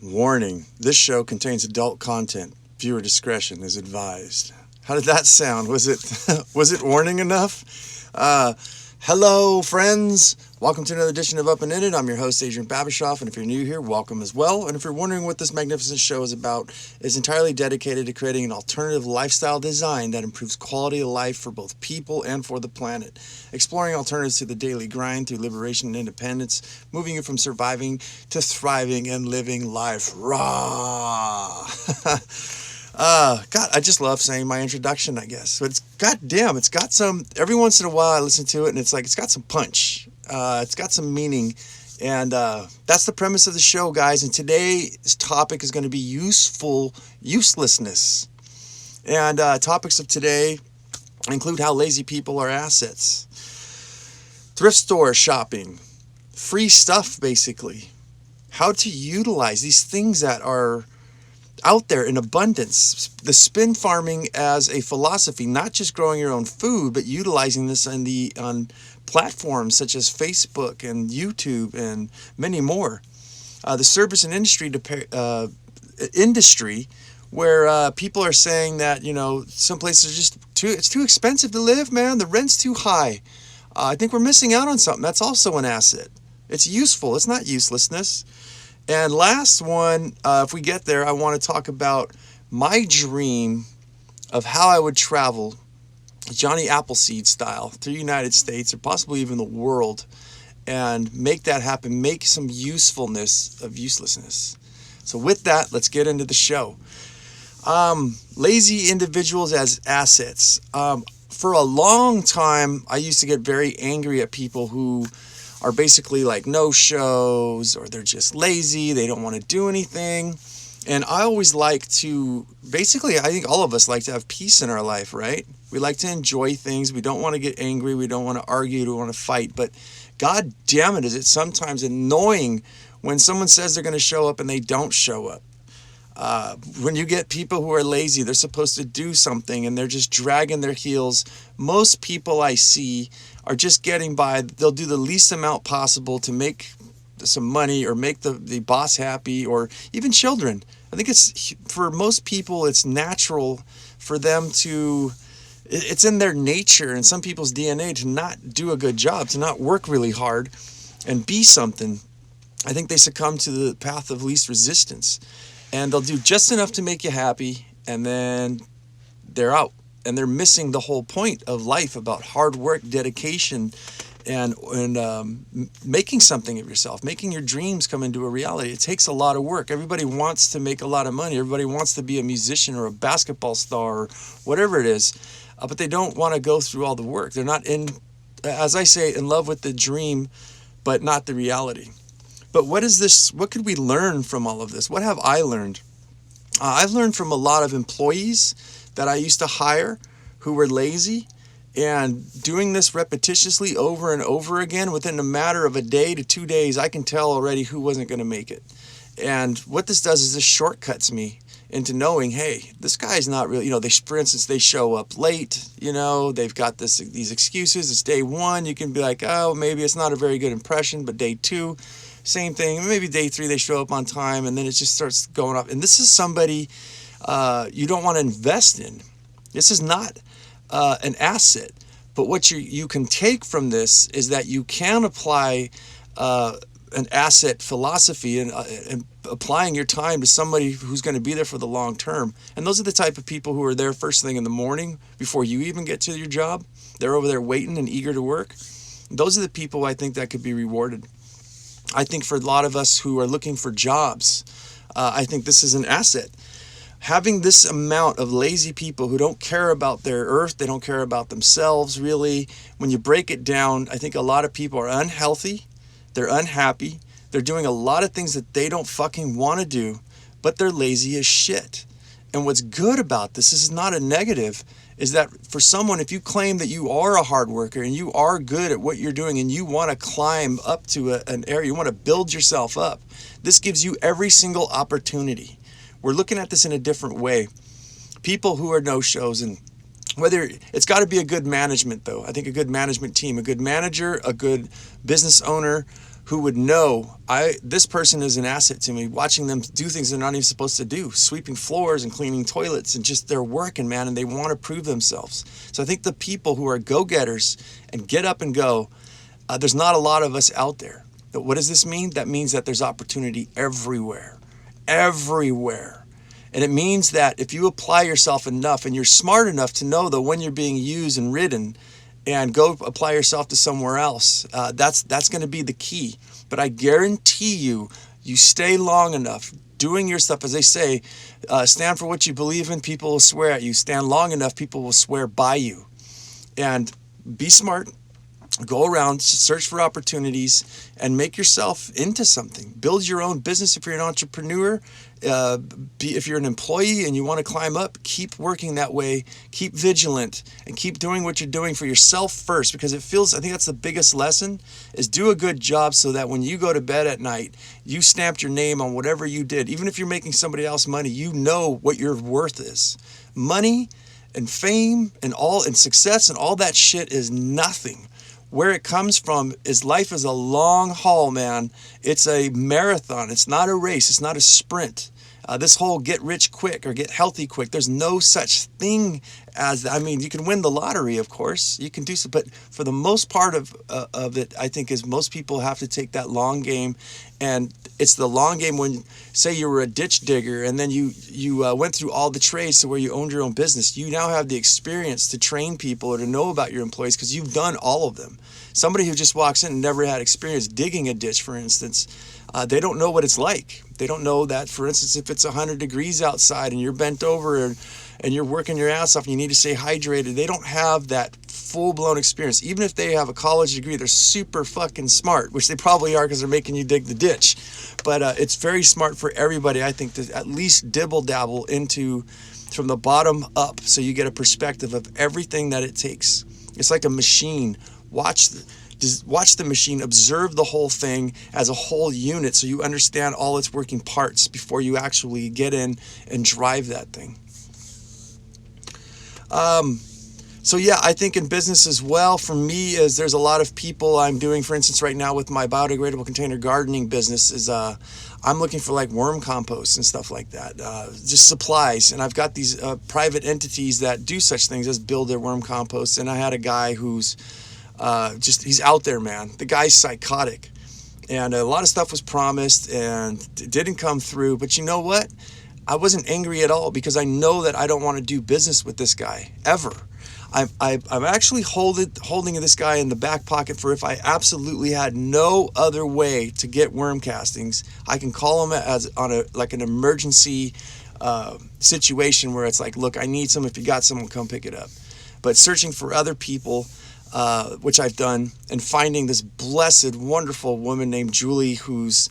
Warning, this show contains adult content. Viewer discretion is advised. How did that sound? Was it was it warning enough? Hello, friends. Welcome to another edition of Upandinit. I'm your host, Adrian Babishoff, and if you're new here, welcome as well. And if you're wondering what this magnificent show is about, it's entirely dedicated to creating an alternative lifestyle design that improves quality of life for both people and for the planet. Exploring alternatives to the daily grind through liberation and independence, moving you from surviving to thriving and living life raw. God, I just love saying my introduction, I guess. But it's goddamn, it's got some, every once in a while I listen to it and it's like, it's got some punch. It's got some meaning. And that's the premise of the show, guys. And today's topic is going to be uselessness. And topics of today include how lazy people are assets, thrift store shopping, free stuff, basically, how to utilize these things that are out there in abundance, the spin farming as a philosophy, not just growing your own food, but utilizing this on platforms such as Facebook and YouTube and many more. The service and industry where people are saying that, you know, some places are just it's too expensive to live, man. The rent's too high. I think we're missing out on something. That's also an asset. It's useful. It's not uselessness. And last one, if we get there, I want to talk about my dream of how I would travel Johnny Appleseed style through the United States or possibly even the world and make that happen, make some usefulness of uselessness. So with that, let's get into the show. Lazy individuals as assets. For a long time, I used to get very angry at people who are basically like no-shows, or they're just lazy, they don't want to do anything. And I always like to, basically, I think all of us like to have peace in our life, right? We like to enjoy things. We don't want to get angry. We don't want to argue. We don't want to fight. But God damn it, is it sometimes annoying when someone says they're going to show up and they don't show up. When you get people who are lazy, they're supposed to do something and they're just dragging their heels. Most people I see are just getting by. They'll do the least amount possible to make some money or make the boss happy, or even children. I think it's, for most people, it's natural for them to, it's in their nature and some people's DNA to not do a good job, to not work really hard and be something. I think they succumb to the path of least resistance. And they'll do just enough to make you happy, and then they're out. And they're missing the whole point of life about hard work, dedication, and making something of yourself, making your dreams come into a reality. It takes a lot of work. Everybody wants to make a lot of money. Everybody wants to be a musician or a basketball star or whatever it is, but they don't want to go through all the work. They're not as I say, in love with the dream, but not the reality. But what is this? What could we learn from all of this? What have I learned? I've learned from a lot of employees that I used to hire who were lazy, and doing this repetitiously over and over again, within a matter of a day to 2 days, I can tell already who wasn't going to make it. And what this does is this shortcuts me into knowing, hey, this guy's not really, you know, for instance, they show up late, you know, they've got these excuses. It's day one. You can be like, oh, maybe it's not a very good impression, but day two, same thing. Maybe day three, they show up on time, and then it just starts going off. And this is somebody you don't want to invest in. This is not an asset. But what you can take from this is that you can apply an asset philosophy and applying your time to somebody who's going to be there for the long term. And those are the type of people who are there first thing in the morning before you even get to your job. They're over there waiting and eager to work. Those are the people I think that could be rewarded. I think for a lot of us who are looking for jobs, I think this is an asset. Having this amount of lazy people who don't care about their earth, they don't care about themselves, really. When you break it down, I think a lot of people are unhealthy, they're unhappy, they're doing a lot of things that they don't fucking want to do, but they're lazy as shit. And what's good about this is not a negative, is that for someone, if you claim that you are a hard worker and you are good at what you're doing and you want to climb up to an area, you want to build yourself up, this gives you every single opportunity. We're looking at this in a different way. People who are no-shows, and whether it's got to be a good management, though. I think a good management team, a good manager, a good business owner who would know this person is an asset to me, watching them do things they're not even supposed to do, sweeping floors and cleaning toilets, and just they're working, man, and they want to prove themselves. So I think the people who are go-getters and get up and go, there's not a lot of us out there. But what does this mean? That means that there's opportunity everywhere. Everywhere. And it means that if you apply yourself enough and you're smart enough to know that when you're being used and ridden, and go apply yourself to somewhere else, that's going to be the key. But I guarantee you stay long enough doing your stuff, as they say, stand for what you believe in, people will swear at you. Stand long enough, people will swear by you. And be smart. Go around, search for opportunities, and make yourself into something. Build your own business if you're an entrepreneur. If you're an employee and you want to climb up, keep working that way. Keep vigilant and keep doing what you're doing for yourself first, because I think that's the biggest lesson, is do a good job so that when you go to bed at night, you stamped your name on whatever you did. Even if you're making somebody else money, you know what your worth is. Money and fame and success and all that shit is nothing. Where it comes from is life is a long haul, man. It's a marathon. It's not a race. It's not a sprint. This whole get rich quick or get healthy quick, there's no such thing as that. I mean, you can win the lottery, of course. You can do so, but for the most part of it, I think, is most people have to take that long game. And it's the long game when, say, you were a ditch digger and then you went through all the trades to where you owned your own business. You now have the experience to train people or to know about your employees because you've done all of them. Somebody who just walks in and never had experience digging a ditch, for instance, they don't know what it's like. They don't know that, for instance, if it's 100 degrees outside and you're bent over and you're working your ass off and you need to stay hydrated, they don't have that full-blown experience. Even if they have a college degree, they're super fucking smart, which they probably are because they're making you dig the ditch. But it's very smart for everybody, I think, to at least dibble-dabble into from the bottom up so you get a perspective of everything that it takes. It's like a machine. Watch the machine, observe the whole thing as a whole unit so you understand all its working parts before you actually get in and drive that thing. So yeah, I think in business as well, for me, is there's a lot of people I'm doing, for instance, right now with my biodegradable container gardening business, is I'm looking for like worm compost and stuff like that, just supplies. And I've got these private entities that do such things as build their worm compost. And I had a guy who's he's out there, man. The guy's psychotic. And a lot of stuff was promised and it didn't come through. But you know what? I wasn't angry at all because I know that I don't want to do business with this guy ever. I'm actually holding this guy in the back pocket for if I absolutely had no other way to get worm castings. I can call him on an emergency situation where it's like, look, I need some. If you got someone, come pick it up. But searching for other people, which I've done, and finding this blessed, wonderful woman named Julie who's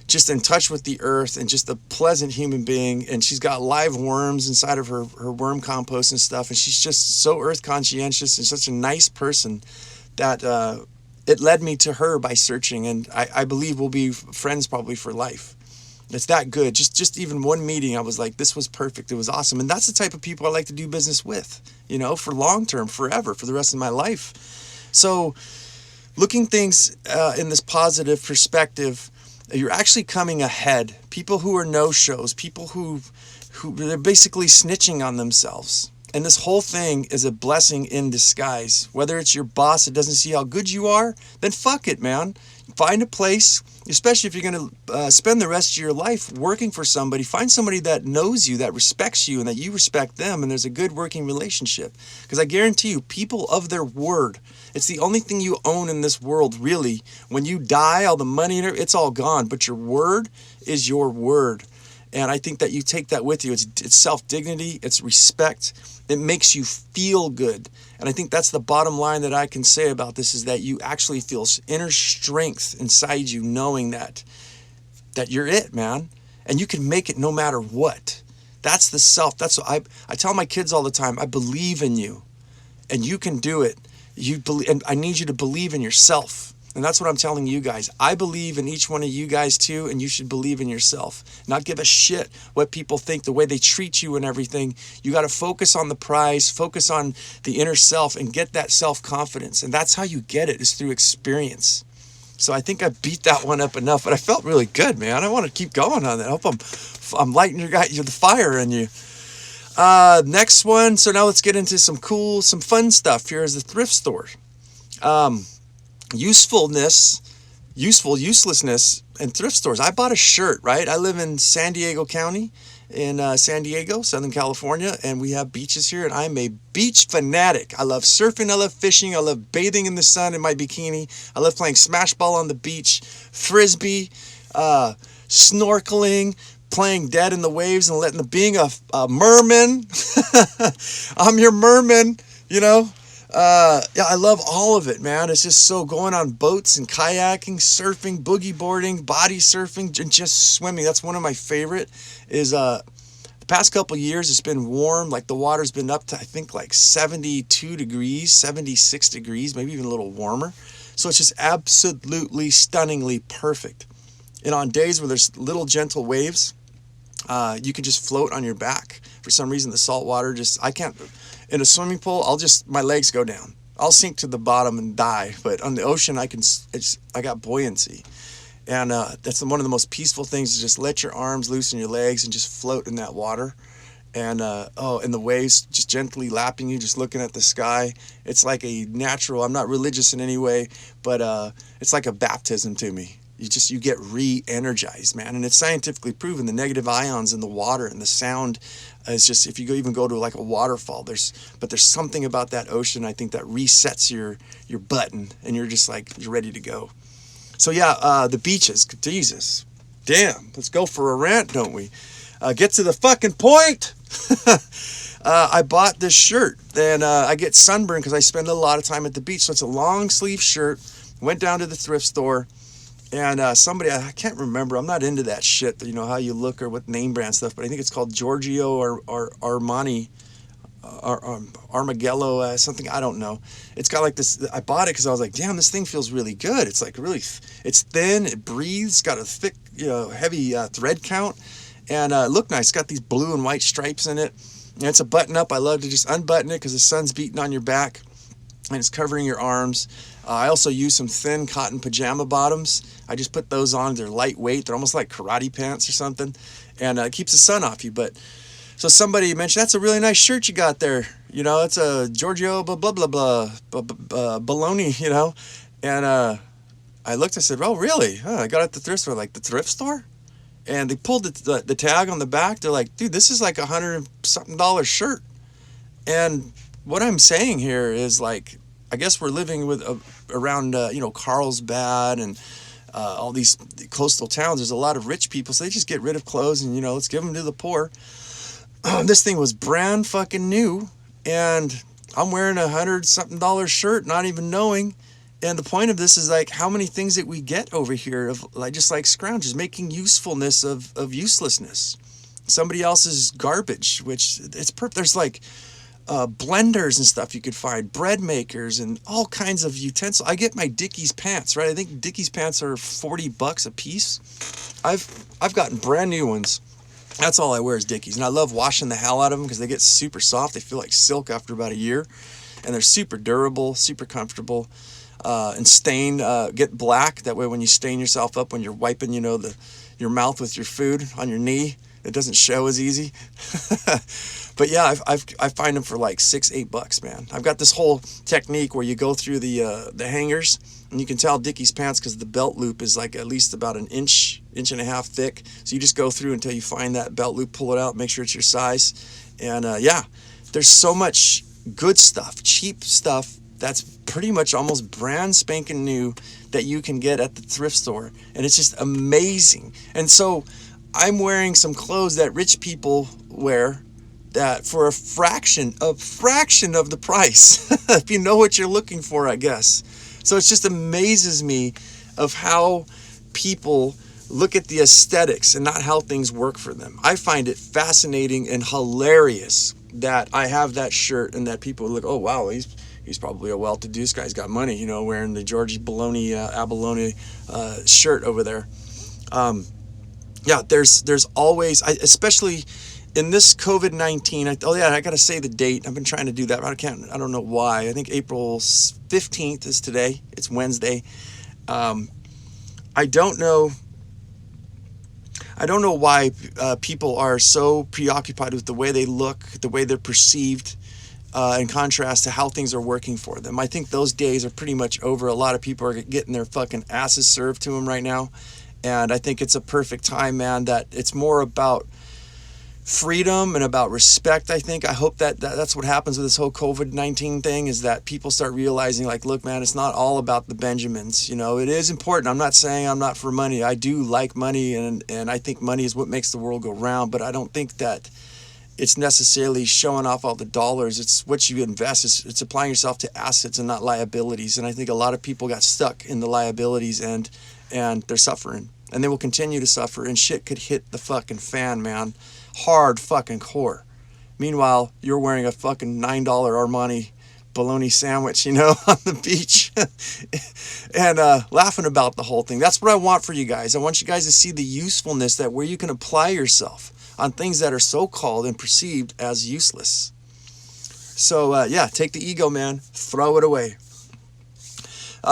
just in touch with the earth and just a pleasant human being, and she's got live worms inside of her worm compost and stuff, and she's just so earth conscientious and such a nice person that it led me to her by searching, and I believe we'll be friends probably for life. It's that good. Just even one meeting, I was like, this was perfect. It was awesome. And that's the type of people I like to do business with, for long term, forever, for the rest of my life. So looking things in this positive perspective, you're actually coming ahead. People who are no-shows, people who they're basically snitching on themselves. And this whole thing is a blessing in disguise. Whether it's your boss that doesn't see how good you are, then fuck it, man. Find a place, especially if you're going to spend the rest of your life working for somebody. Find somebody that knows you, that respects you, and that you respect them, and there's a good working relationship. Because I guarantee you, people of their word, it's the only thing you own in this world, really. When you die, all the money, it's all gone. But your word is your word. And I think that you take that with you. It's self-dignity. It's respect. It makes you feel good. And I think that's the bottom line that I can say about this, is that you actually feel inner strength inside you, knowing that you're it, man. And you can make it no matter what. That's the self. That's what I tell my kids all the time. I believe in you. And you can do it. And I need you to believe in yourself. And that's what I'm telling you guys. I believe in each one of you guys too, and you should believe in yourself. Not give a shit what people think, the way they treat you and everything. You got to focus on the prize, focus on the inner self, and get that self-confidence. And that's how you get it, is through experience. So I think I beat that one up enough, but I felt really good, man. I want to keep going on that. I hope I'm lighting the fire in you. Next one. So now let's get into some fun stuff. Here is the thrift store. Um, uselessness, and thrift stores. I bought a shirt, right? I live in San Diego County, in San Diego, Southern California, and we have beaches here, and I'm a beach fanatic. I love surfing, I love fishing, I love bathing in the sun in my bikini. I love playing smash ball on the beach, frisbee, snorkeling, playing dead in the waves, and being a merman. I'm your merman, you know. Yeah, I love all of it, man. It's just so going on boats and kayaking, surfing, boogie boarding, body surfing, and just swimming. That's one of my favorite. Is the past couple of years it's been warm. Like the water's been up to I think like 72 degrees, 76 degrees, maybe even a little warmer. So it's just absolutely stunningly perfect. And on days where there's little gentle waves, you can just float on your back. For some reason, the salt water I can't. In a swimming pool, my legs go down. I'll sink to the bottom and die. But on the ocean, I got buoyancy. And that's one of the most peaceful things, is just let your arms loose and your legs and just float in that water. And and the waves just gently lapping you, just looking at the sky. It's like a natural, I'm not religious in any way, but it's like a baptism to me. You get re-energized, man. And it's scientifically proven, the negative ions in the water and the sound is just, if you even go to like a waterfall, there's something about that ocean, I think, that resets your button, and you're just like, you're ready to go. So yeah, the beaches, Jesus, damn, let's go for a rant, don't we? Get to the fucking point. I bought this shirt, and I get sunburned because I spend a lot of time at the beach. So it's a long sleeve shirt. Went down to the thrift store. And somebody, I can't remember, I'm not into that shit, you know, how you look or what name brand stuff, but I think it's called Giorgio or Armani, Armagello, something, I don't know. It's got like this, I bought it because I was like, damn, this thing feels really good. It's like it's thin, it breathes, got a thick, heavy thread count, and it looked nice. It's got these blue and white stripes in it, and it's a button up. I love to just unbutton it because the sun's beating on your back, and it's covering your arms. I also use some thin cotton pajama bottoms. I just put those on. They're lightweight. They're almost like karate pants or something. And it keeps the sun off you. But so somebody mentioned, that's a really nice shirt you got there. You know, it's a Giorgio blah, blah, blah, blah, baloney, you know. And I looked, I said, oh, really? I got it at the thrift store. Like, the thrift store? And they pulled the tag on the back. They're like, dude, this is like $100-something shirt. And what I'm saying here is, like, I guess we're living with around Carlsbad and all these coastal towns. There's a lot of rich people, so they just get rid of clothes and let's give them to the poor. This thing was brand fucking new, and I'm wearing $100-something shirt, not even knowing. And the point of this is, like, how many things that we get over here of just like scrounges, making usefulness of uselessness, somebody else's garbage, which there's like blenders and stuff you could find, bread makers and all kinds of utensils. I get my Dickies pants, right? I think Dickies pants are $40 a piece. I've gotten brand new ones. That's all I wear is Dickies, and I love washing the hell out of them because they get super soft. They feel like silk after about a year, and they're super durable, super comfortable, and get black. That way, when you stain yourself up when you're wiping, your mouth with your food on your knee, it doesn't show as easy. But yeah, I find them for like $6-8, man. I've got this whole technique where you go through the hangers, and you can tell Dickies pants because the belt loop is like at least about an inch and a half thick. So you just go through until you find that belt loop, pull it out, make sure it's your size. And yeah, there's so much good stuff, cheap stuff that's pretty much almost brand spanking new that you can get at the thrift store. And it's just amazing. And so I'm wearing some clothes that rich people wear that for a fraction of the price, if you know what you're looking for, I guess. So it just amazes me of how people look at the aesthetics and not how things work for them. I find it fascinating and hilarious that I have that shirt and that people look, oh wow, he's probably a well-to-do, this guy's got money, wearing the Georgie Abalone shirt over there. Yeah, there's always, especially in this COVID-19, I got to say the date. I've been trying to do that. I don't know why. I think April 15th is today. It's Wednesday. I don't know. I don't know why people are so preoccupied with the way they look, the way they're perceived, in contrast to how things are working for them. I think those days are pretty much over. A lot of people are getting their fucking asses served to them right now. And I think it's a perfect time, man, that it's more about freedom and about respect. I hope that's what happens with this whole COVID-19 thing, is that people start realizing, like, look, man, it's not all about the Benjamins. It is important. I'm not saying I'm not for money. I do like money, and I think money is what makes the world go round, but I don't think that it's necessarily showing off all the dollars. It's what you invest. It's applying yourself to assets and not liabilities. And I think a lot of people got stuck in the liabilities, and they're suffering, and they will continue to suffer, and shit could hit the fucking fan, man. Hard fucking core. Meanwhile, you're wearing a fucking $9 Armani bologna sandwich, on the beach, and laughing about the whole thing. That's what I want for you guys. I want you guys to see the usefulness, that where you can apply yourself on things that are so called and perceived as useless. So yeah, take the ego, man. Throw it away.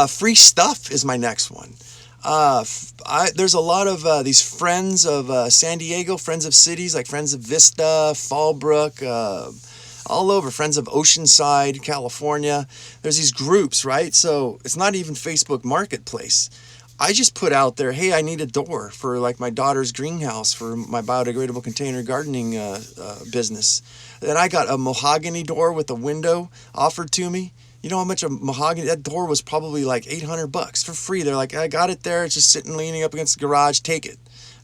Free stuff is my next one. There's a lot of these friends of San Diego, friends of cities, like friends of Vista, Fallbrook, all over, friends of Oceanside, California. There's these groups, right? So it's not even Facebook Marketplace. I just put out there, hey, I need a door for like my daughter's greenhouse for my biodegradable container gardening business. Then I got a mahogany door with a window offered to me. You know how much a mahogany, that door was probably like $800 for free. They're like, I got it there. It's just sitting, leaning up against the garage. Take it.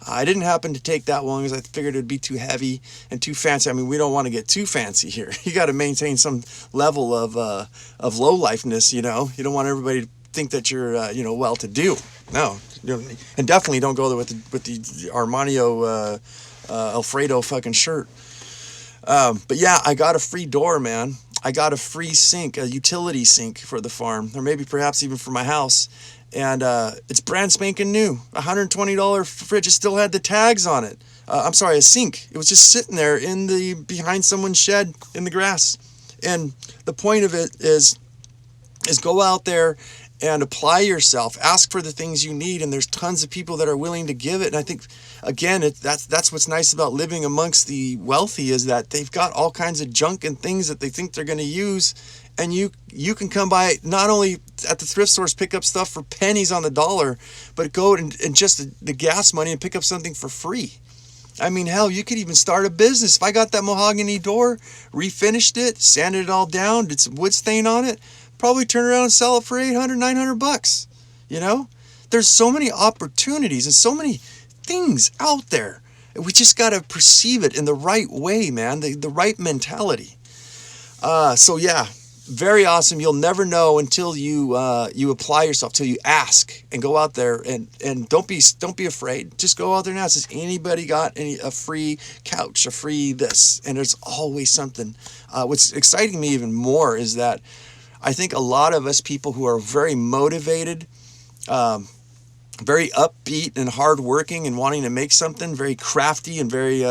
I didn't happen to take that one because I figured it'd be too heavy and too fancy. I mean, we don't want to get too fancy here. You got to maintain some level of low-lifeness, You don't want everybody to think that you're, well-to-do. No. And definitely don't go there with the Armani Alfredo fucking shirt. But yeah, I got a free door, man. I got a free sink, a utility sink for the farm, or maybe perhaps even for my house. And it's brand spanking new. $120 fridge. It still had the tags on it. I'm sorry, a sink. It was just sitting there behind someone's shed in the grass. And the point of it is go out there and apply yourself. Ask for the things you need, and there's tons of people that are willing to give it. And I think, again, that's what's nice about living amongst the wealthy, is that they've got all kinds of junk and things that they think they're going to use, and you can come by not only at the thrift stores, pick up stuff for pennies on the dollar, but go and just the gas money and pick up something for free. I mean, hell, you could even start a business. If I got that mahogany door, refinished it, sanded it all down, did some wood stain on it, probably turn around and sell it for $800, $900. There's so many opportunities and so many things out there. We just got to perceive it in the right way, man, the right mentality. So yeah, very awesome. You'll never know until you apply yourself, till you ask and go out there and don't be afraid. Just go out there and ask, has anybody got a free couch, a free this? And there's always something. What's exciting me even more is that I think a lot of us people who are very motivated, very upbeat and hardworking and wanting to make something, very crafty and very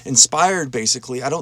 inspired, basically. It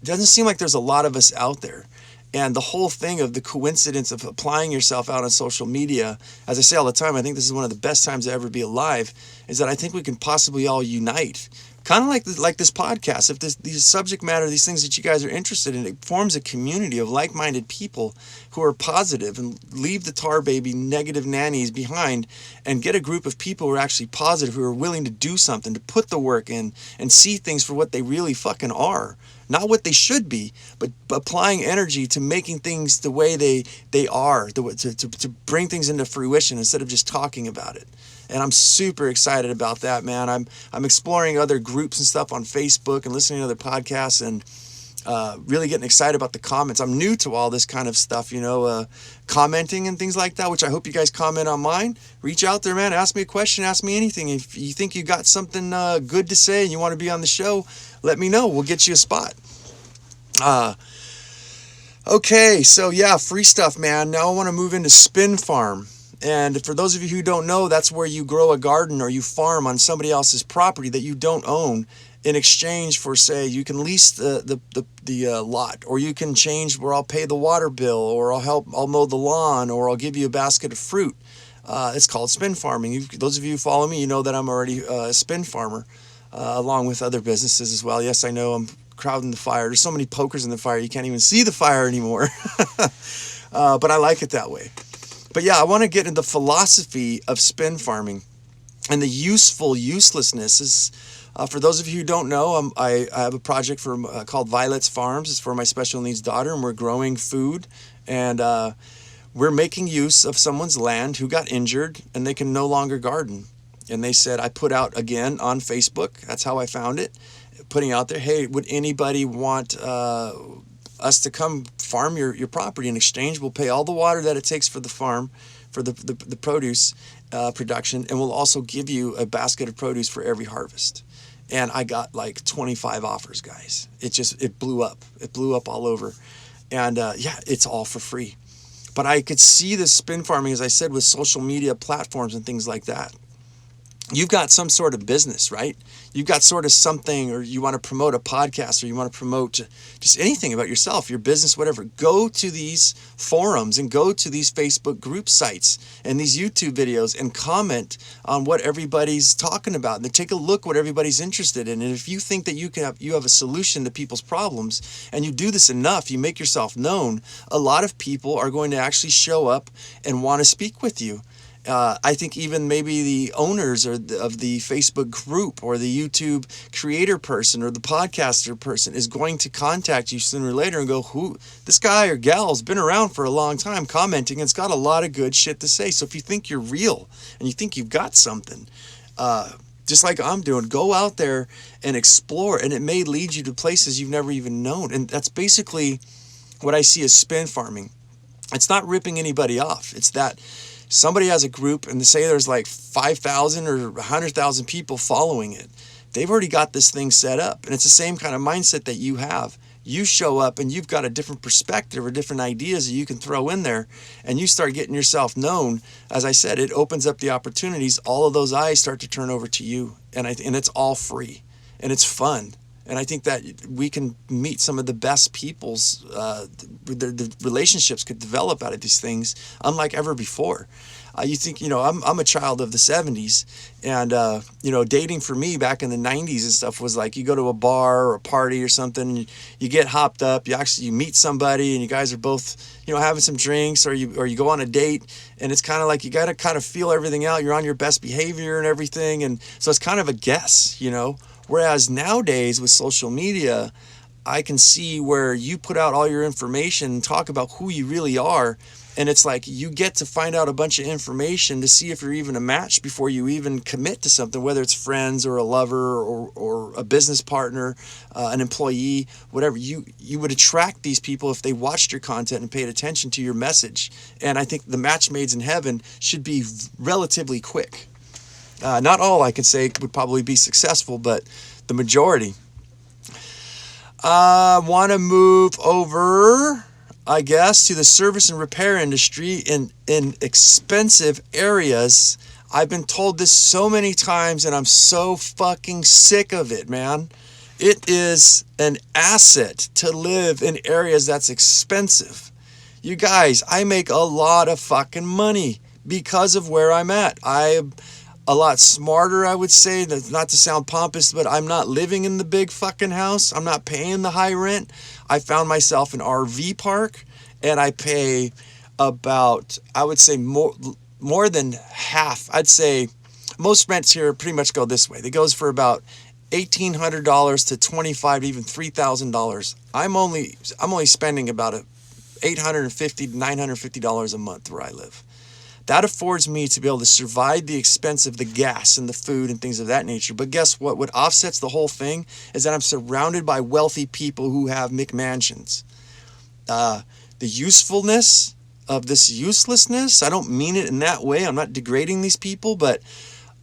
doesn't seem like there's a lot of us out there. And the whole thing of the coincidence of applying yourself out on social media, as I say all the time, I think this is one of the best times to ever be alive, is that I think we can possibly all unite. Kind of like this podcast. If these subject matter, these things that you guys are interested in, it forms a community of like-minded people who are positive, and leave the tar baby negative nannies behind and get a group of people who are actually positive, who are willing to do something, to put the work in and see things for what they really fucking are. Not what they should be, but applying energy to making things the way they are, to bring things into fruition instead of just talking about it. And I'm super excited about that, man. I'm exploring other groups and stuff on Facebook and listening to other podcasts, and really getting excited about the comments. I'm new to all this kind of stuff, commenting and things like that, which I hope you guys comment on mine. Reach out there, man. Ask me a question. Ask me anything. If you think you got something good to say and you want to be on the show, let me know. We'll get you a spot. Okay, so yeah, free stuff, man. Now I want to move into Spin Farm. And for those of you who don't know, that's where you grow a garden or you farm on somebody else's property that you don't own, in exchange for, say, you can lease the lot, or you can change where I'll pay the water bill, or I'll mow the lawn, or I'll give you a basket of fruit. It's called spin farming. Those of you who follow me, you know that I'm already a spin farmer, along with other businesses as well. Yes, I know I'm crowding the fire. There's so many pokers in the fire, you can't even see the fire anymore. But I like it that way. But yeah, I want to get into the philosophy of spin farming and the uselessness is. For those of you who don't know, I have a project called Violet's Farms. It's for my special needs daughter, and we're growing food, and we're making use of someone's land who got injured, and they can no longer garden. And they said, I put out again on Facebook. That's how I found it. Putting out there, hey, would anybody want us to come farm your property? In exchange, we'll pay all the water that it takes for the farm, for the produce production, and we'll also give you a basket of produce for every harvest. And I got like 25 offers, guys. It blew up. It blew up all over. And yeah, it's all for free. But I could see this spin farming, as I said, with social media platforms and things like that. You've got some sort of business, right? You've got sort of something, or you want to promote a podcast, or you want to promote just anything about yourself, your business, whatever. Go to these forums and go to these Facebook group sites and these YouTube videos and comment on what everybody's talking about. And then take a look what everybody's interested in. And if you think that you have a solution to people's problems, and you do this enough, you make yourself known, a lot of people are going to actually show up and want to speak with you. I think even maybe the owners of the Facebook group or the YouTube creator person or the podcaster person is going to contact you sooner or later and go, who this guy or gal has been around for a long time commenting and it's got a lot of good shit to say. So if you think you're real and you think you've got something, just like I'm doing, go out there and explore, and it may lead you to places you've never even known. And that's basically what I see as spin farming. It's not ripping anybody off. It's that somebody has a group and they say there's like 5,000 or 100,000 people following it. They've already got this thing set up, and it's the same kind of mindset that you have. You show up and you've got a different perspective or different ideas that you can throw in there, and you start getting yourself known. As I said, it opens up the opportunities. All of those eyes start to turn over to you, and it's all free, and it's fun. And I think that we can meet some of the best people's, the relationships could develop out of these things unlike ever before. You think, I'm a child of the 70s, and, dating for me back in the 90s and stuff was like you go to a bar or a party or something, and you get hopped up, you meet somebody, and you guys are both, having some drinks, or you go on a date, and it's kind of like you got to kind of feel everything out. You're on your best behavior and everything, and so it's kind of a guess, Whereas nowadays with social media, I can see where you put out all your information, talk about who you really are, and it's like you get to find out a bunch of information to see if you're even a match before you even commit to something, whether it's friends or a lover or a business partner, an employee, whatever. You would attract these people if they watched your content and paid attention to your message. And I think the match made in heaven should be relatively quick. Not all, I can say, would probably be successful, but the majority. I want to move over, I guess, to the service and repair industry in expensive areas. I've been told this so many times, and I'm so fucking sick of it, man. It is an asset to live in areas that's expensive. You guys, I make a lot of fucking money because of where I'm at. I'm a lot smarter, I would say, not to sound pompous, but I'm not living in the big fucking house. I'm not paying the high rent. I found myself an RV park, and I pay about, I would say, more than half. I'd say most rents here pretty much go this way. It goes for about $1,800 to $2,500 to even $3,000. I'm only spending about $850 to $950 a month where I live. That affords me to be able to survive the expense of the gas and the food and things of that nature. But guess what? What offsets the whole thing is that I'm surrounded by wealthy people who have McMansions. The usefulness of this uselessness, I don't mean it in that way. I'm not degrading these people, but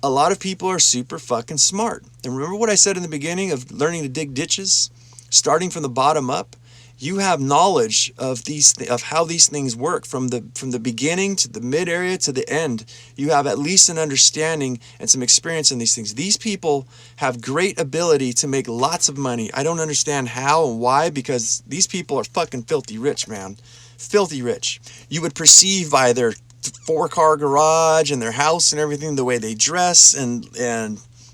a lot of people are super fucking smart. And remember what I said in the beginning of learning to dig ditches? Starting from the bottom up. You have knowledge of how these things work from the beginning to the mid area to the end. You have at least an understanding and some experience in these things. These people have great ability to make lots of money. I don't understand how and why, because these people are fucking filthy rich, man. Filthy rich. You would perceive by their 4-car garage and their house and everything, the way they dress and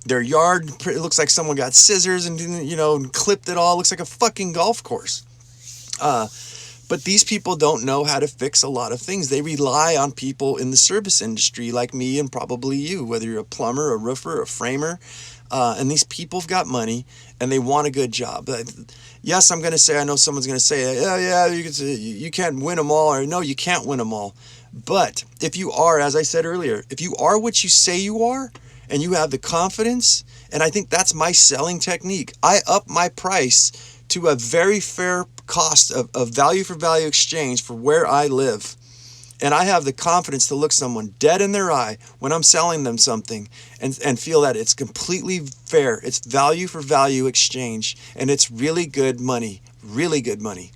their yard, it looks like someone got scissors and, you know, and clipped it all. It looks like a fucking golf course. But these people don't know how to fix a lot of things. They rely on people in the service industry like me and probably you, whether you're a plumber, a roofer, a framer. And these people have got money and they want a good job. Yes, I'm going to say, I know someone's going to say, yeah, you can't win them all. Or no, you can't win them all. But if you are, as I said earlier, if you are what you say you are and you have the confidence, and I think that's my selling technique, I up my price to a very fair cost of value for value exchange for where I live. And I have the confidence to look someone dead in their eye when I'm selling them something and feel that it's completely fair. It's value for value exchange. And it's really good money, really good money.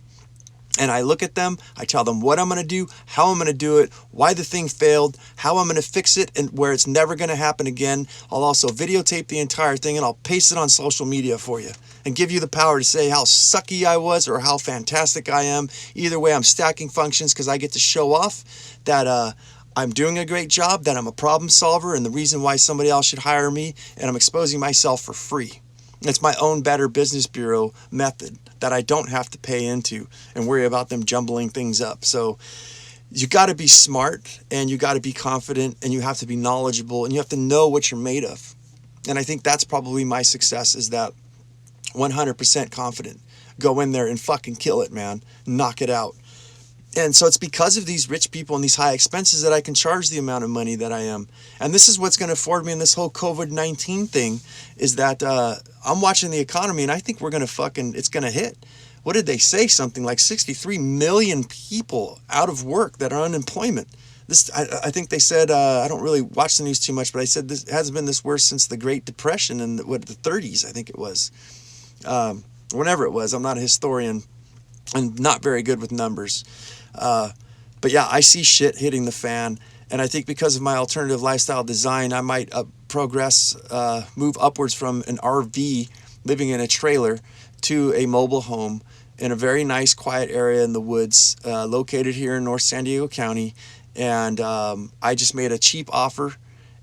And I look at them, I tell them what I'm going to do, how I'm going to do it, why the thing failed, how I'm going to fix it, and where it's never going to happen again. I'll also videotape the entire thing and I'll paste it on social media for you and give you the power to say how sucky I was or how fantastic I am. Either way, I'm stacking functions because I get to show off that I'm doing a great job, that I'm a problem solver and the reason why somebody else should hire me, and I'm exposing myself for free. It's my own Better Business Bureau method that I don't have to pay into and worry about them jumbling things up. So you got to be smart and you got to be confident and you have to be knowledgeable and you have to know what you're made of. And I think that's probably my success, is that 100% confident. Go in there and fucking kill it, man. Knock it out. And so it's because of these rich people and these high expenses that I can charge the amount of money that I am. And this is what's going to afford me in this whole COVID-19 thing, is that I'm watching the economy and I think it's going to hit. What did they say? Something like 63 million people out of work that are unemployment. I think they said, I don't really watch the news too much, but I said this hasn't been this worse since the Great Depression in the 30s, I think it was. Whenever it was. I'm not a historian and not very good with numbers. But yeah, I see shit hitting the fan. And I think because of my alternative lifestyle design, I might move upwards from an RV living in a trailer to a mobile home in a very nice, quiet area in the woods, located here in North San Diego County. And I just made a cheap offer,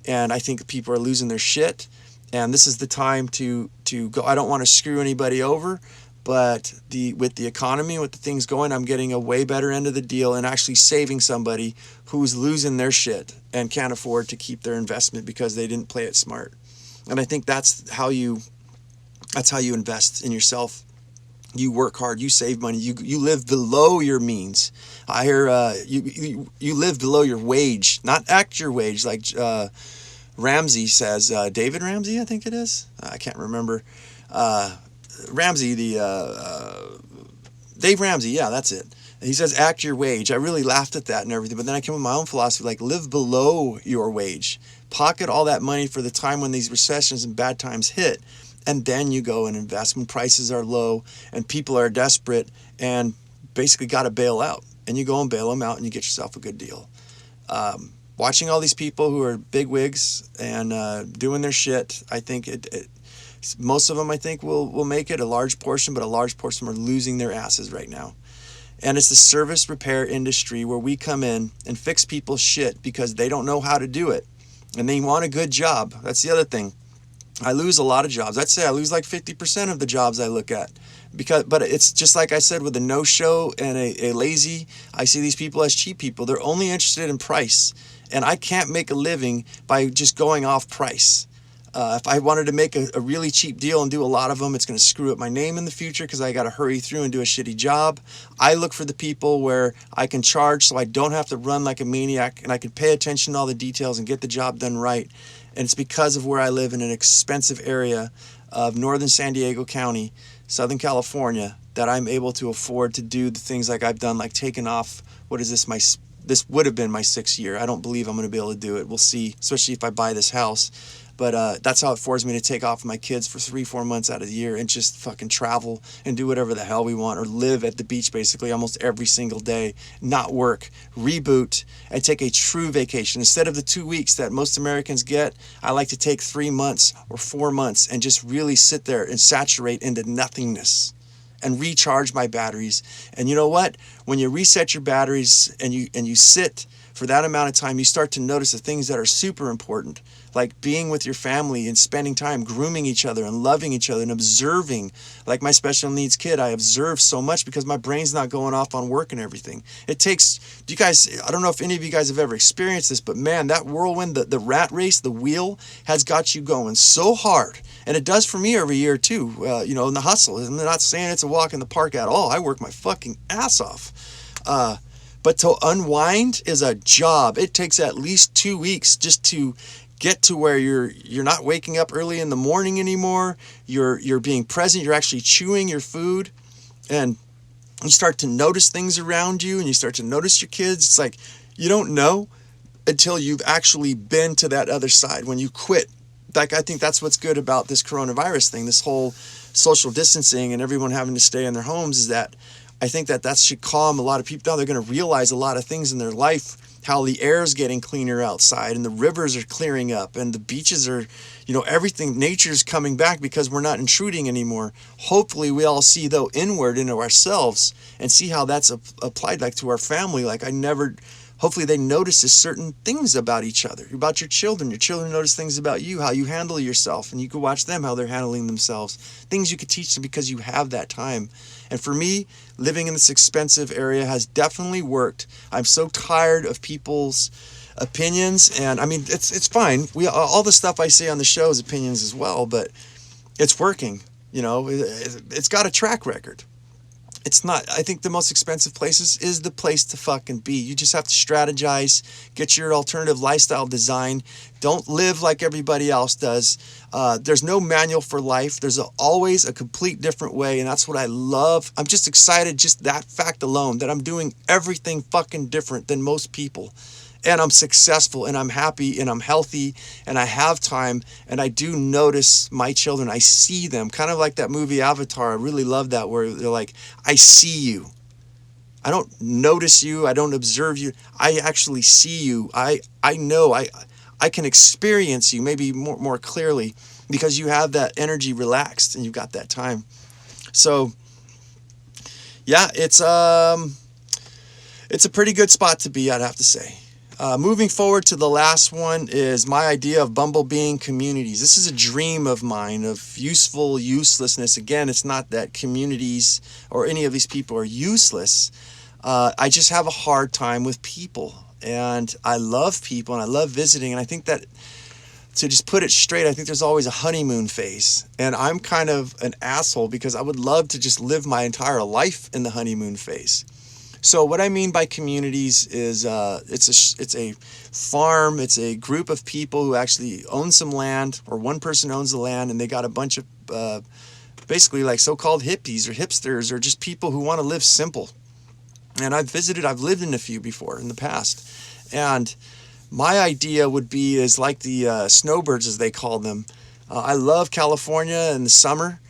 and I think people are losing their shit. And this is the time to go. I don't want to screw anybody over, but with the economy, with the things going, I'm getting a way better end of the deal and actually saving somebody who's losing their shit and can't afford to keep their investment because they didn't play it smart. And I think that's how you invest in yourself. You work hard, you save money, you live below your means. I hear you live below your wage, not act your wage, like Ramsey says, David Ramsey, I think it is. I can't remember. Ramsey, Dave Ramsey, yeah, that's it. He says, act your wage. I really laughed at that and everything, but then I came with my own philosophy, like live below your wage. Pocket all that money for the time when these recessions and bad times hit, and then you go and invest when prices are low and people are desperate and basically got to bail out. And you go and bail them out and you get yourself a good deal. Watching all these people who are big wigs and doing their shit, I think most of them, I think, will make it, a large portion, but a large portion are losing their asses right now. And it's the service repair industry where we come in and fix people's shit because they don't know how to do it. And they want a good job. That's the other thing. I lose a lot of jobs. I'd say I lose like 50% of the jobs I look at. But it's just like I said with a no-show and a lazy, I see these people as cheap people. They're only interested in price. And I can't make a living by just going off price. If I wanted to make a really cheap deal and do a lot of them, it's going to screw up my name in the future because I got to hurry through and do a shitty job. I look for the people where I can charge so I don't have to run like a maniac and I can pay attention to all the details and get the job done right. And it's because of where I live in an expensive area of northern San Diego County, Southern California, that I'm able to afford to do the things like I've done, like taking off, this would have been my 6th year. I don't believe I'm going to be able to do it. We'll see, especially if I buy this house. But that's how it forces me to take off my kids for 3-4 months out of the year and just fucking travel and do whatever the hell we want, or live at the beach basically almost every single day, not work, reboot, and take a true vacation. Instead of the 2 weeks that most Americans get, I like to take 3 months or 4 months and just really sit there and saturate into nothingness and recharge my batteries. And you know what? When you reset your batteries and you sit for that amount of time, you start to notice the things that are super important, like being with your family and spending time grooming each other and loving each other and observing. Like my special needs kid, I observe so much because my brain's not going off on work and everything. It takes, do you guys, I don't know if any of you guys have ever experienced this, but man, that whirlwind, the rat race, the wheel has got you going so hard. And it does for me every year too, in the hustle. I'm not saying it's a walk in the park at all. I work my fucking ass off. But to unwind is a job. It takes at least 2 weeks just to get to where you're not waking up early in the morning anymore. You're being present. You're actually chewing your food, and you start to notice things around you, and you start to notice your kids. It's like you don't know until you've actually been to that other side. When you quit, like I think that's what's good about this coronavirus thing, this whole social distancing and everyone having to stay in their homes, is that I think that should calm a lot of people down. They're going to realize a lot of things in their life, how the air is getting cleaner outside and the rivers are clearing up and the beaches are, everything, nature's coming back because we're not intruding anymore. Hopefully we all see, though, inward into ourselves and see how that's applied, like to our family. Hopefully they notice certain things about each other, about your children. Your children notice things about you, how you handle yourself, and you can watch them, how they're handling themselves. Things you could teach them because you have that time. And for me, living in this expensive area has definitely worked. I'm so tired of people's opinions, and I mean, it's fine. All the stuff I say on the show is opinions as well, but it's working. It's got a track record. It's not, I think the most expensive places is the place to fucking be. You just have to strategize, get your alternative lifestyle design. Don't live like everybody else does. There's no manual for life. There's always a complete different way, and that's what I love. I'm just excited, just that fact alone, that I'm doing everything fucking different than most people. And I'm successful, and I'm happy, and I'm healthy, and I have time, and I do notice my children. I see them, kind of like that movie Avatar. I really love that, where they're like, I see you. I don't notice you. I don't observe you. I actually see you. I know. I can experience you maybe more clearly because you have that energy relaxed, and you've got that time. So, yeah, it's a pretty good spot to be, I'd have to say. Moving forward to the last one is my idea of bumblebeeing communities. This is a dream of mine of useful uselessness. Again, it's not that communities or any of these people are useless. I just have a hard time with people, and I love people and I love visiting. And I think that, to just put it straight, I think there's always a honeymoon phase, and I'm kind of an asshole because I would love to just live my entire life in the honeymoon phase. So what I mean by communities is it's a farm. It's a group of people who actually own some land, or one person owns the land, and they got a bunch of basically like so-called hippies or hipsters or just people who want to live simple. And I've lived in a few before in the past. And my idea would be is like the snowbirds, as they call them. I love California in the summer.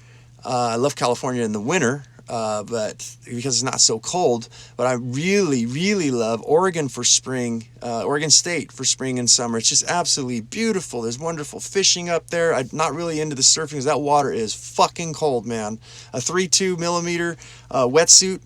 I love California in the winter. But because it's not so cold. But I really, really love Oregon for spring, Oregon State for spring and summer. It's just absolutely beautiful. There's wonderful fishing up there. I'm not really into the surfing because that water is fucking cold, man. A 3.2 millimeter wetsuit,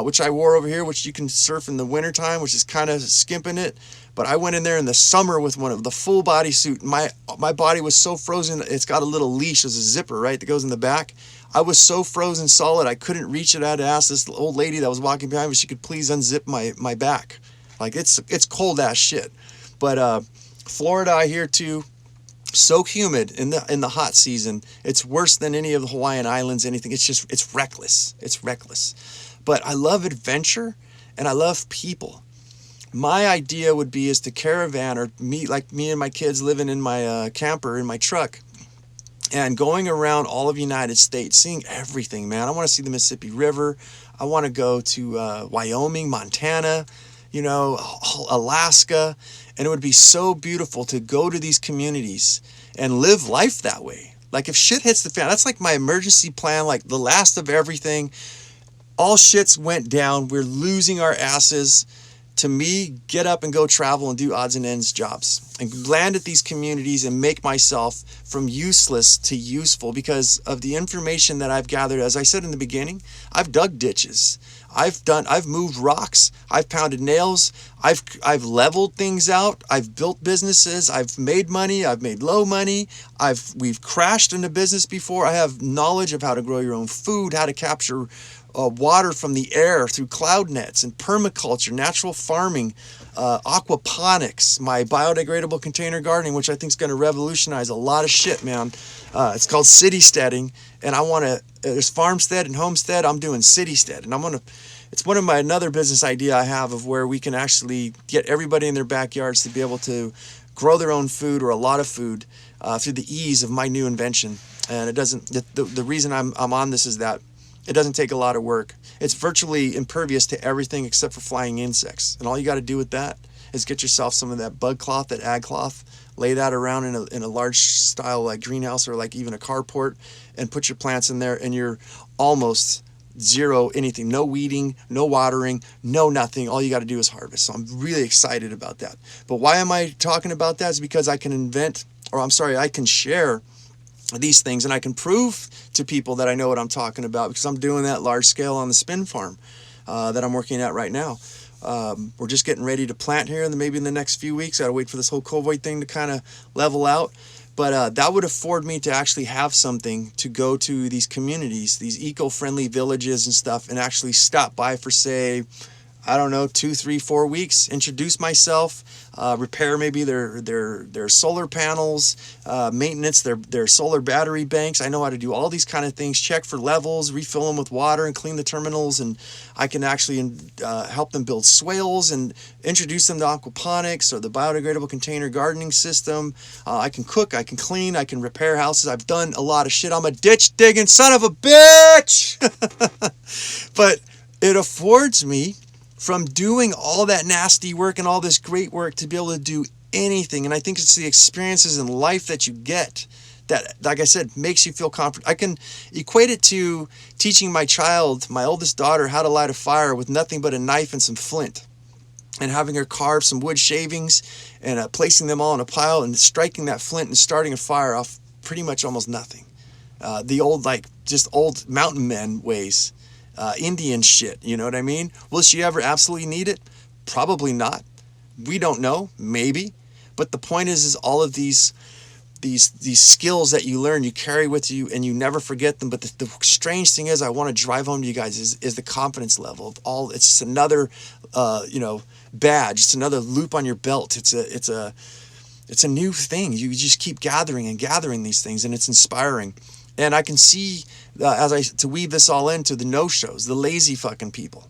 which I wore over here, which you can surf in the wintertime, which is kind of skimping it. But I went in there in the summer with one of the full body suit. My body was so frozen. It's got a little leash, there's a zipper, right, that goes in the back. I was so frozen solid, I couldn't reach it. I had to ask this old lady that was walking behind me if she could please unzip my back. Like, it's cold ass shit. But Florida, I hear too, so humid in the hot season. It's worse than any of the Hawaiian Islands, anything. It's reckless. It's reckless. But I love adventure and I love people. My idea would be is to caravan, or me and my kids living in my camper, in my truck, and going around all of the United States, seeing everything, man. I want to see the Mississippi River. I want to go to Wyoming, Montana, Alaska. And it would be so beautiful to go to these communities and live life that way. Like, if shit hits the fan, that's like my emergency plan, like the last of everything. All shits went down. We're losing our asses. to me, get up and go travel and do odds and ends jobs and land at these communities and make myself from useless to useful because of the information that I've gathered. As I said in the beginning, I've dug ditches. I've moved rocks. I've pounded nails. I've leveled things out. I've built businesses. I've made money. I've made low money. We've crashed into business before. I have knowledge of how to grow your own food, how to capture water from the air through cloud nets and permaculture, natural farming, aquaponics, my biodegradable container gardening, which I think is going to revolutionize a lot of shit, man. It's called city steading, and I want to. There's farmstead and homestead. I'm doing city stead, and it's one of my another business idea I have of where we can actually get everybody in their backyards to be able to grow their own food or a lot of food through the ease of my new invention. And it doesn't. The reason I'm on this is that it doesn't take a lot of work. It's virtually impervious to everything except for flying insects. And all you got to do with that is get yourself some of that bug cloth, that ag cloth, lay that around in a large style like greenhouse or like even a carport, and put your plants in there, and you're almost zero anything. No weeding, no watering, no nothing. All you got to do is harvest. So I'm really excited about that. But why am I talking about that? Is because I can share these things, and I can prove to people that I know what I'm talking about because I'm doing that large scale on the spin farm that I'm working at right now. We're just getting ready to plant here, and maybe in the next few weeks. I gotta wait for this whole COVID thing to kind of level out. But that would afford me to actually have something to go to these communities, these eco-friendly villages and stuff, and actually stop by for, say, I don't know, 2, 3, 4 weeks, introduce myself, repair maybe their solar panels, maintenance their solar battery banks. I know how to do all these kind of things, check for levels, refill them with water and clean the terminals, and I can actually help them build swales and introduce them to aquaponics or the biodegradable container gardening system. I can cook, I can clean, I can repair houses. I've done a lot of shit. I'm a ditch digging son of a bitch! But it affords me, from doing all that nasty work and all this great work, to be able to do anything. And I think it's the experiences in life that you get that, like I said, makes you feel confident. I can equate it to teaching my child, my oldest daughter, how to light a fire with nothing but a knife and some flint, and having her carve some wood shavings and placing them all in a pile and striking that flint and starting a fire off pretty much almost nothing. The old, just old mountain men ways. Indian shit, you know what I mean? Will she ever absolutely need it? Probably not. We don't know, maybe. But the point is all of these skills that you learn, you carry with you, and you never forget them. But the strange thing is, I want to drive home to you guys is the confidence level of all. It's just another, badge. It's another loop on your belt. It's a new thing. You just keep gathering and gathering these things, and it's inspiring. And I can see, to weave this all into the no-shows, the lazy fucking people.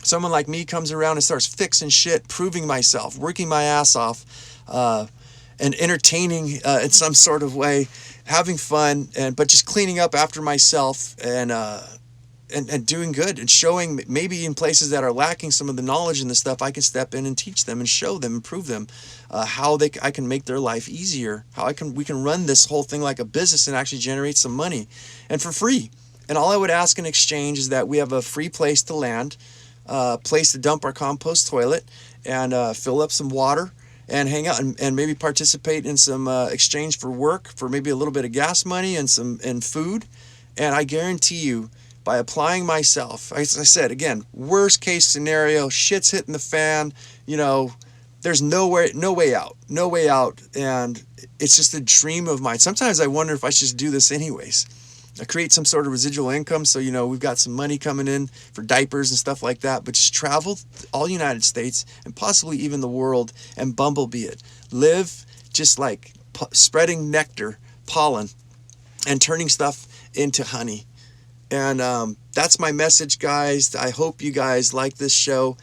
Someone like me comes around and starts fixing shit, proving myself, working my ass off, and entertaining in some sort of way, having fun, but just cleaning up after myself and doing good and showing, maybe in places that are lacking some of the knowledge and the stuff, I can step in and teach them and show them and prove them how I can make their life easier, how we can run this whole thing like a business and actually generate some money, and for free. And all I would ask in exchange is that we have a free place to land, place to dump our compost toilet, and fill up some water and hang out and maybe participate in some exchange for work, for maybe a little bit of gas money and food. And I guarantee you, by applying myself, as I said, again, worst case scenario, shit's hitting the fan, there's no way out. And it's just a dream of mine. Sometimes I wonder if I should just do this anyways. I create some sort of residual income, so, we've got some money coming in for diapers and stuff like that, but just travel all United States and possibly even the world and bumblebee it. Live just like spreading nectar, pollen, and turning stuff into honey. And that's my message, guys. I hope you guys like this show.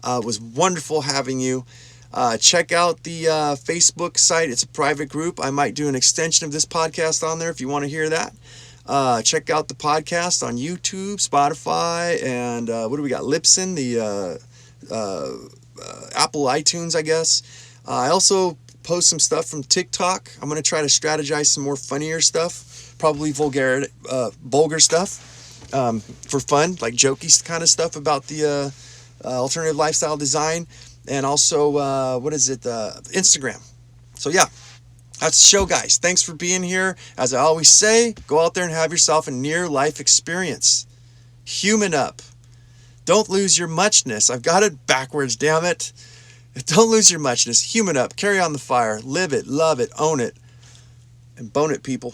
It was wonderful having you. Check out the Facebook site. It's a private group. I might do an extension of this podcast on there if you want to hear that. Check out the podcast on YouTube, Spotify, and what do we got? Libsyn, the Apple iTunes, I guess. I also post some stuff from TikTok. I'm going to try to strategize some more funnier stuff, probably vulgar stuff, for fun, like jokey kind of stuff about the Alternative Lifestyle Design, and also, Instagram. So yeah, that's the show, guys. Thanks for being here. As I always say, go out there and have yourself a near-life experience. Human up. Don't lose your muchness. I've got it backwards, damn it. Don't lose your muchness. Human up. Carry on the fire. Live it, love it, own it, and bone it, people.